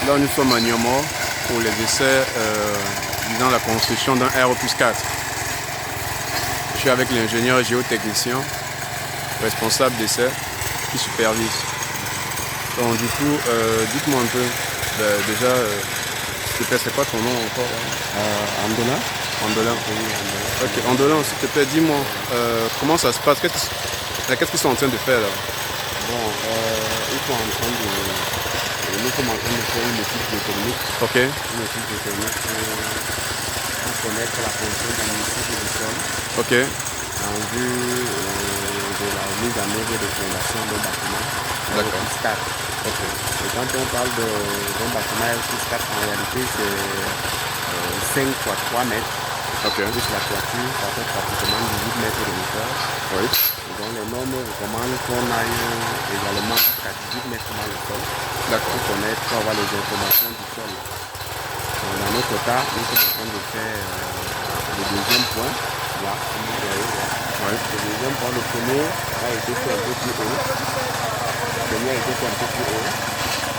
Là, nous sommes à Niomor pour les essais dans la construction d'un RO+4. Je suis avec l'ingénieur géotechnicien, responsable d'essai, qui supervise. Donc du coup, dites-moi un peu, déjà, c'est quoi ton nom encore? Andola. Andola. Oui, Andola. Ok, Andola, s'il te plaît, dis-moi, comment ça se passe? Qu'est-ce qu'ils sont en train de faire là? Bon, ils sont en train de... Nous sommes en train de faire une étude géotechnique. Ok. Une étude géotechnique pour connaître la fonction d'administration du sol. Ok. En vue de la mise en œuvre de fondation d'un bâtiment. D'accord. RO+4. Ok. Et quand on parle d'un bâtiment RO+4, en réalité, c'est 5 x 3 mètres. Ok. Plus la toiture, ça fait pratiquement 18 mètres de hauteur. Oui. Donc les normes recommandent qu'on aille également jusqu'à 18 mètres dans le sol. D'accord. Pour connaître, pour avoir les informations du sol. Donc, dans notre cas, nous sommes en train de faire le deuxième point. Là, comme vous voyez, là. Oui. Le deuxième point, le premier a été fait un peu plus haut. Le premier a été fait un peu plus haut.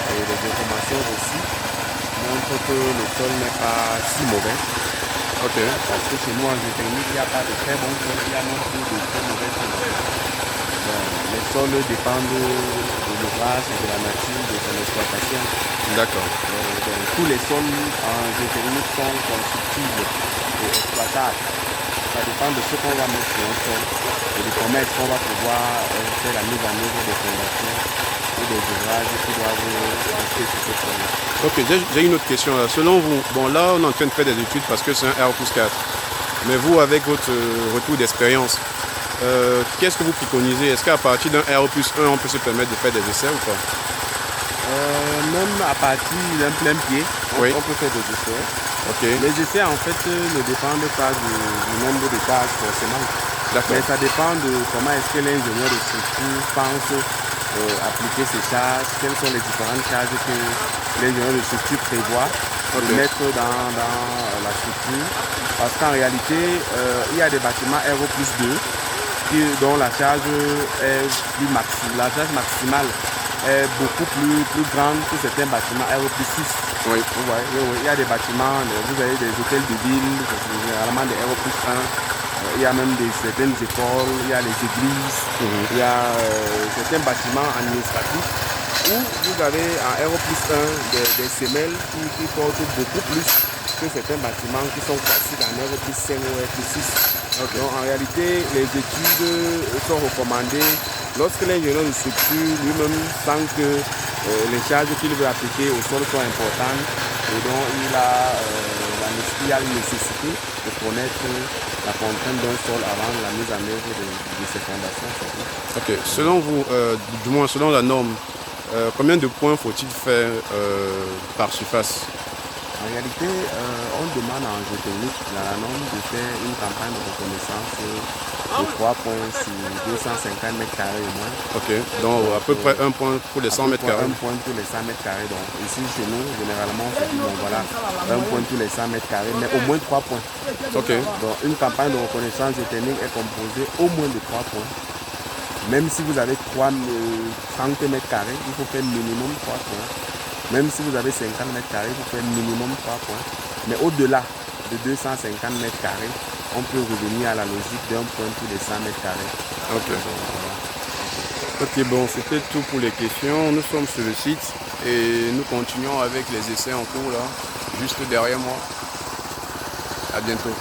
Et les informations aussi montrent que le sol n'est pas si mauvais. Ok. Parce que chez nous en géotechnique, il n'y a pas de très bon sol, il y a non plus de très mauvais sol. Les sols dépendent de l'ouvrage et de la nature de son exploitation. D'accord. Donc, tous les sols en géotechnique sont constructibles et exploitables. Ça dépend de ce qu'on va mettre sur un sol et de comment est-ce qu'on va pouvoir faire la mise en œuvre des fondations et des ouvrages qui doivent rester sur ce sol. Ok, j'ai une autre question là. Selon vous, bon là on est en train de faire des études parce que c'est un RO+4. Mais vous, avec votre retour d'expérience, qu'est-ce que vous préconisez? Est-ce qu'à partir d'un RO+1, on peut se permettre de faire des essais ou pas? Même à partir d'un plein pied, Oui. on peut faire des essais. Ok. Les essais en fait ne dépendent pas du nombre de tâches forcément. Mais ça dépend de comment est-ce que l'ingénieur de structure pense appliquer ces charges, quelles sont les différentes charges que l'ingénieur de structure prévoit de mettre dans la structure. Parce qu'en réalité, il y a des bâtiments RO+2 dont la charge est plus maximale. La charge maximale est beaucoup plus grande que certains bâtiments RO+6. Oui. Il y a des bâtiments, vous avez des hôtels de ville, généralement des RO+1. Il y a même certaines écoles, il y a les églises, il y a certains bâtiments administratifs où vous avez en RO+1 des semelles qui portent beaucoup plus que certains bâtiments qui sont classiques en RO+5 ou RO+6. Okay. Donc en réalité, les études sont recommandées lorsque l'ingénieur de structure lui-même sent que les charges qu'il veut appliquer au sol sont importantes et donc il y a une nécessité de connaître la contrainte d'un sol avant la mise en œuvre de ces fondations. Ok, selon vous, du moins selon la norme, combien de points faut-il faire par surface? En réalité, on demande en géotechnique, dans la norme, de faire une campagne de reconnaissance de 3 points sur 250 mètres carrés au moins. Ok, donc à peu près un point pour les 100 mètres carrés. Un point pour les 100 mètres carrés. Donc ici chez nous, généralement, on se dit, bon voilà, un point pour les 100 mètres carrés, mais au moins 3 points. Ok. Donc une campagne de reconnaissance géotechnique est composée au moins de 3 points. Même si vous avez 30 mètres carrés, il faut faire minimum 3 points. Même si vous avez 50 mètres carrés, il faut faire minimum 3 points. Mais au-delà de 250 mètres carrés, on peut revenir à la logique d'un point tous les 100 mètres carrés. Ok. Ok, bon, c'était tout pour les questions. Nous sommes sur le site et nous continuons avec les essais en cours là, juste derrière moi. À bientôt.